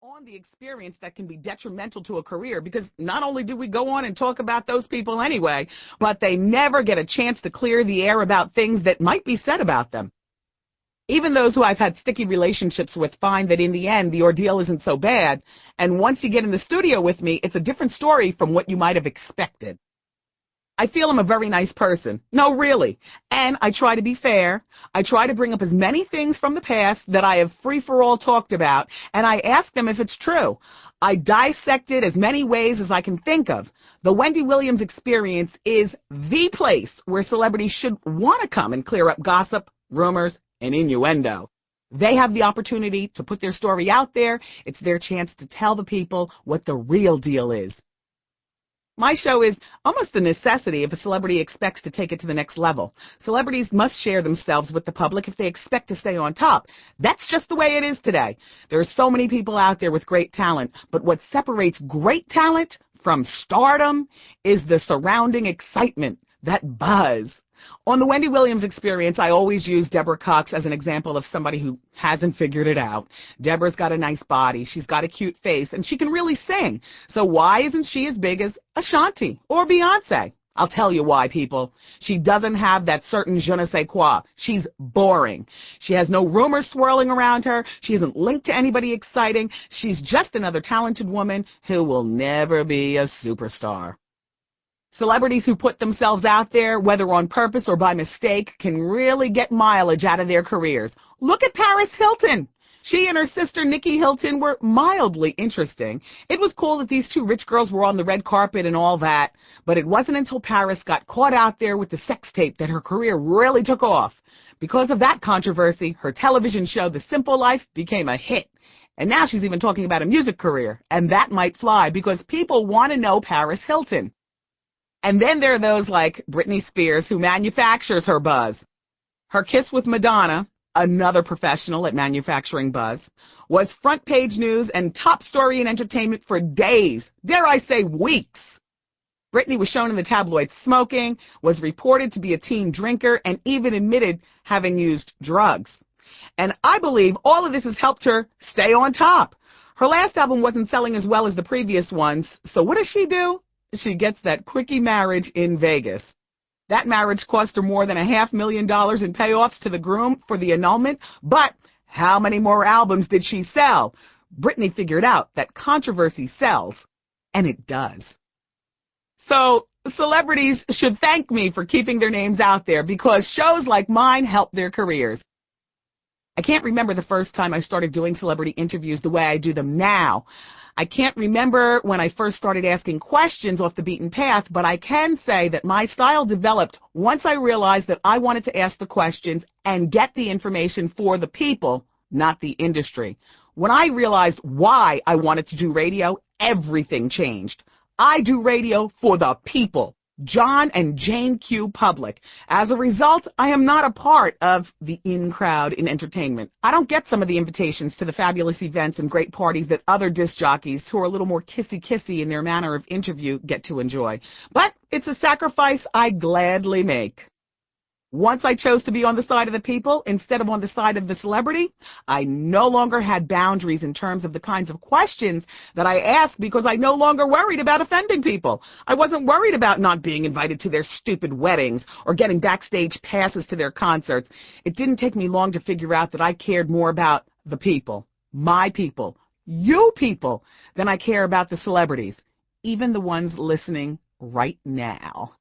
on the experience that can be detrimental to a career, because not only do we go on and talk about those people anyway, but they never get a chance to clear the air about things that might be said about them. Even those who I've had sticky relationships with find that in the end, the ordeal isn't so bad, and once you get in the studio with me, it's a different story from what you might have expected. I feel I'm a very nice person. No, really. And I try to be fair. I try to bring up as many things from the past that I have free-for-all talked about, and I ask them if it's true. I dissect it as many ways as I can think of. The Wendy Williams Experience is the place where celebrities should want to come and clear up gossip, rumors, and innuendo. They have the opportunity to put their story out there. It's their chance to tell the people what the real deal is. My show is almost a necessity if a celebrity expects to take it to the next level. Celebrities must share themselves with the public if they expect to stay on top. That's just the way it is today. There are so many people out there with great talent, but what separates great talent from stardom is the surrounding excitement, that buzz. On the Wendy Williams Experience, I always use Deborah Cox as an example of somebody who hasn't figured it out. Deborah's got a nice body, she's got a cute face, and she can really sing. So why isn't she as big as Ashanti or Beyonce? I'll tell you why, people. She doesn't have that certain je ne sais quoi. She's boring. She has no rumors swirling around her. She isn't linked to anybody exciting. She's just another talented woman who will never be a superstar. Celebrities who put themselves out there, whether on purpose or by mistake, can really get mileage out of their careers. Look at Paris Hilton. She and her sister Nikki Hilton were mildly interesting. It was cool that these two rich girls were on the red carpet and all that, but it wasn't until Paris got caught out there with the sex tape that her career really took off. Because of that controversy, her television show The Simple Life became a hit. And now she's even talking about a music career, and that might fly because people want to know Paris Hilton. And then there are those like Britney Spears who manufactures her buzz. Her kiss with Madonna, another professional at manufacturing buzz, was front page news and top story in entertainment for days, dare I say weeks. Britney was shown in the tabloids smoking, was reported to be a teen drinker, and even admitted having used drugs. And I believe all of this has helped her stay on top. Her last album wasn't selling as well as the previous ones, so what does she do? She gets that quickie marriage in Vegas. That marriage cost her more than $500,000 in payoffs to the groom for the annulment, but how many more albums did she sell? Britney figured out that controversy sells, and it does. So celebrities should thank me for keeping their names out there because shows like mine help their careers. I can't remember the first time I started doing celebrity interviews the way I do them now. I can't remember when I first started asking questions off the beaten path, but I can say that my style developed once I realized that I wanted to ask the questions and get the information for the people, not the industry. When I realized why I wanted to do radio, everything changed. I do radio for the people. John and Jane Q. Public. As a result, I am not a part of the in crowd in entertainment. I don't get some of the invitations to the fabulous events and great parties that other disc jockeys who are a little more kissy-kissy in their manner of interview get to enjoy. But it's a sacrifice I gladly make. Once I chose to be on the side of the people instead of on the side of the celebrity, I no longer had boundaries in terms of the kinds of questions that I asked because I no longer worried about offending people. I wasn't worried about not being invited to their stupid weddings or getting backstage passes to their concerts. It didn't take me long to figure out that I cared more about the people, my people, you people, than I care about the celebrities, even the ones listening right now.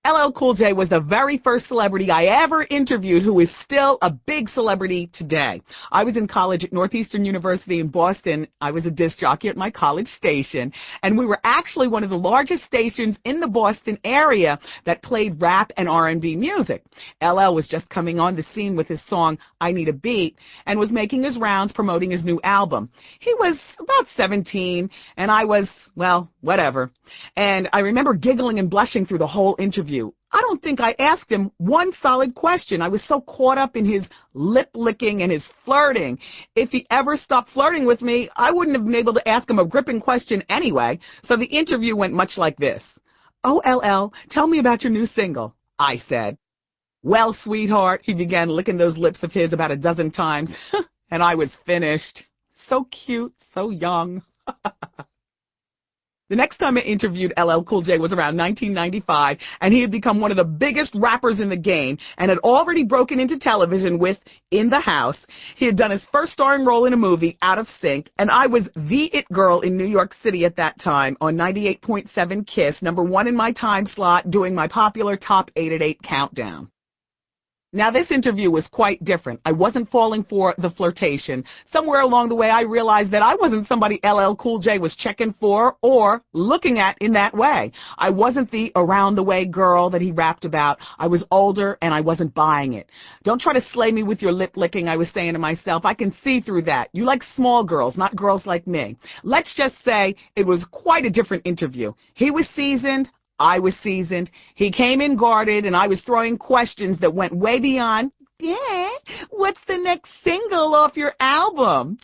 LL Cool J was the very first celebrity I ever interviewed who is still a big celebrity today. I was in college at Northeastern University in Boston. I was a disc jockey at my college station, and we were actually one of the largest stations in the Boston area that played rap and R&B music. LL was just coming on the scene with his song, I Need a Beat, and was making his rounds promoting his new album. He was about 17, and I was, well, whatever. And I remember giggling and blushing through the whole interview. I don't think I asked him one solid question. I was so caught up in his lip-licking and his flirting. If he ever stopped flirting with me, I wouldn't have been able to ask him a gripping question anyway. So the interview went much like this. Oh, LL, tell me about your new single, I said. Well, sweetheart, he began licking those lips of his about a dozen times, and I was finished. So cute, so young. The next time I interviewed LL Cool J was around 1995, and he had become one of the biggest rappers in the game and had already broken into television with In the House. He had done his first starring role in a movie, Out of Sync, and I was the it girl in New York City at that time on 98.7 KISS, #1 in my time slot, doing my popular Top 8 at 8 countdown. Now, this interview was quite different. I wasn't falling for the flirtation. Somewhere along the way, I realized that I wasn't somebody LL Cool J was checking for or looking at in that way. I wasn't the around-the-way girl that he rapped about. I was older, and I wasn't buying it. Don't try to slay me with your lip-licking, I was saying to myself. I can see through that. You like small girls, not girls like me. Let's just say it was quite a different interview. He was seasoned. I was seasoned. He came in guarded, and I was throwing questions that went way beyond, yeah, what's the next single off your album?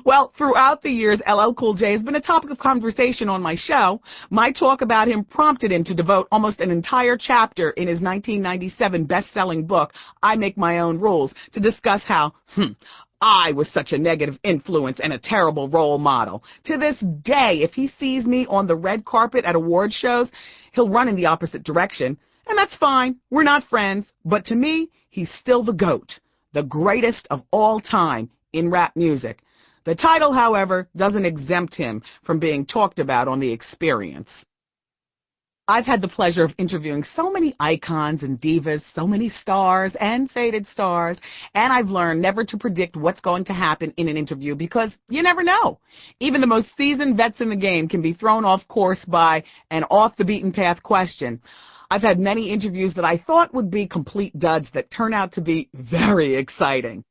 Well, throughout the years, LL Cool J has been a topic of conversation on my show. My talk about him prompted him to devote almost an entire chapter in his 1997 best-selling book, I Make My Own Rules, to discuss how, I was such a negative influence and a terrible role model. To this day, if he sees me on the red carpet at award shows, he'll run in the opposite direction. And that's fine. We're not friends. But to me, he's still the GOAT, the greatest of all time in rap music. The title, however, doesn't exempt him from being talked about on The Experience. I've had the pleasure of interviewing so many icons and divas, so many stars and faded stars, and I've learned never to predict what's going to happen in an interview because you never know. Even the most seasoned vets in the game can be thrown off course by an off-the-beaten-path question. I've had many interviews that I thought would be complete duds that turn out to be very exciting.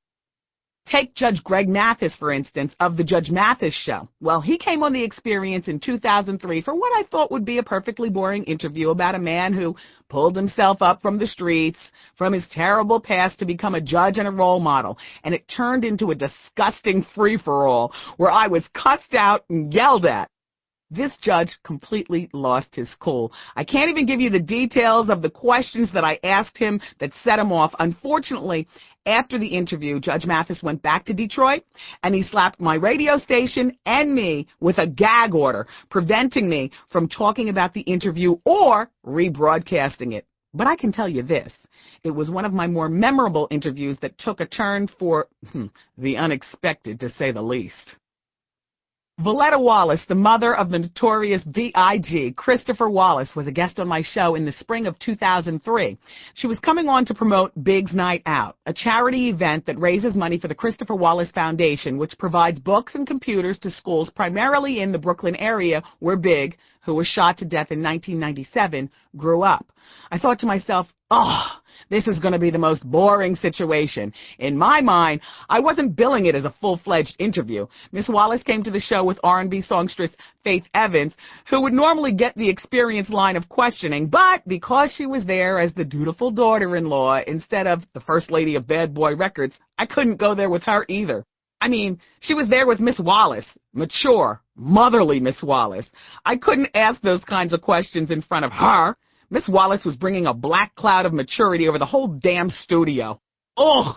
Take Judge Greg Mathis, for instance, of The Judge Mathis Show. Well, he came on The Experience in 2003 for what I thought would be a perfectly boring interview about a man who pulled himself up from the streets, from his terrible past to become a judge and a role model. And it turned into a disgusting free-for-all where I was cussed out and yelled at. This judge completely lost his cool. I can't even give you the details of the questions that I asked him that set him off. Unfortunately, after the interview, Judge Mathis went back to Detroit, and he slapped my radio station and me with a gag order, preventing me from talking about the interview or rebroadcasting it. But I can tell you this. It was one of my more memorable interviews that took a turn for the unexpected, to say the least. Voletta Wallace, the mother of the notorious B.I.G., Christopher Wallace, was a guest on my show in the spring of 2003. She was coming on to promote Big's Night Out, a charity event that raises money for the Christopher Wallace Foundation, which provides books and computers to schools primarily in the Brooklyn area where Big, who was shot to death in 1997, grew up. I thought to myself, this is going to be the most boring situation. In my mind, I wasn't billing it as a full-fledged interview. Miss Wallace came to the show with R&B songstress Faith Evans, who would normally get the Experience line of questioning, but because she was there as the dutiful daughter-in-law instead of the First Lady of Bad Boy Records, I couldn't go there with her either. I mean, she was there with Miss Wallace, mature, motherly Miss Wallace. I couldn't ask those kinds of questions in front of her. Miss Wallace was bringing a black cloud of maturity over the whole damn studio. Ugh!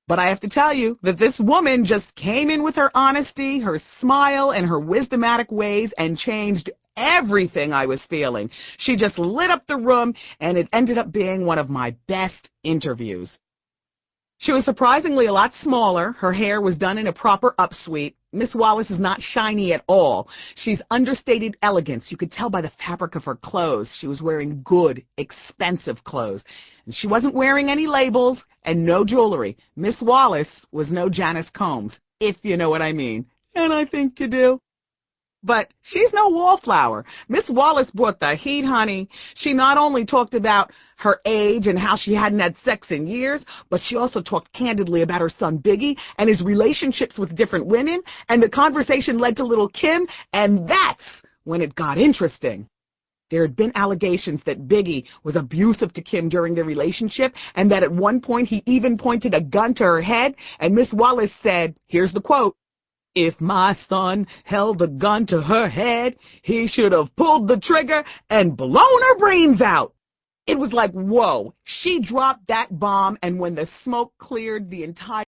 But I have to tell you that this woman just came in with her honesty, her smile, and her wisdomatic ways and changed everything I was feeling. She just lit up the room, and it ended up being one of my best interviews. She was surprisingly a lot smaller. Her hair was done in a proper upsweep. Miss Wallace is not shiny at all. She's understated elegance. You could tell by the fabric of her clothes. She was wearing good, expensive clothes. And she wasn't wearing any labels and no jewelry. Miss Wallace was no Janice Combs, if you know what I mean. And I think you do. But she's no wallflower. Miss Wallace brought the heat, honey. She not only talked about her age and how she hadn't had sex in years, but she also talked candidly about her son Biggie and his relationships with different women, and the conversation led to Lil Kim, and that's when it got interesting. There had been allegations that Biggie was abusive to Kim during their relationship, and that at one point he even pointed a gun to her head, and Miss Wallace said, here's the quote, "If my son held a gun to her head, he should have pulled the trigger and blown her brains out." It was like, whoa, she dropped that bomb, and when the smoke cleared, the entire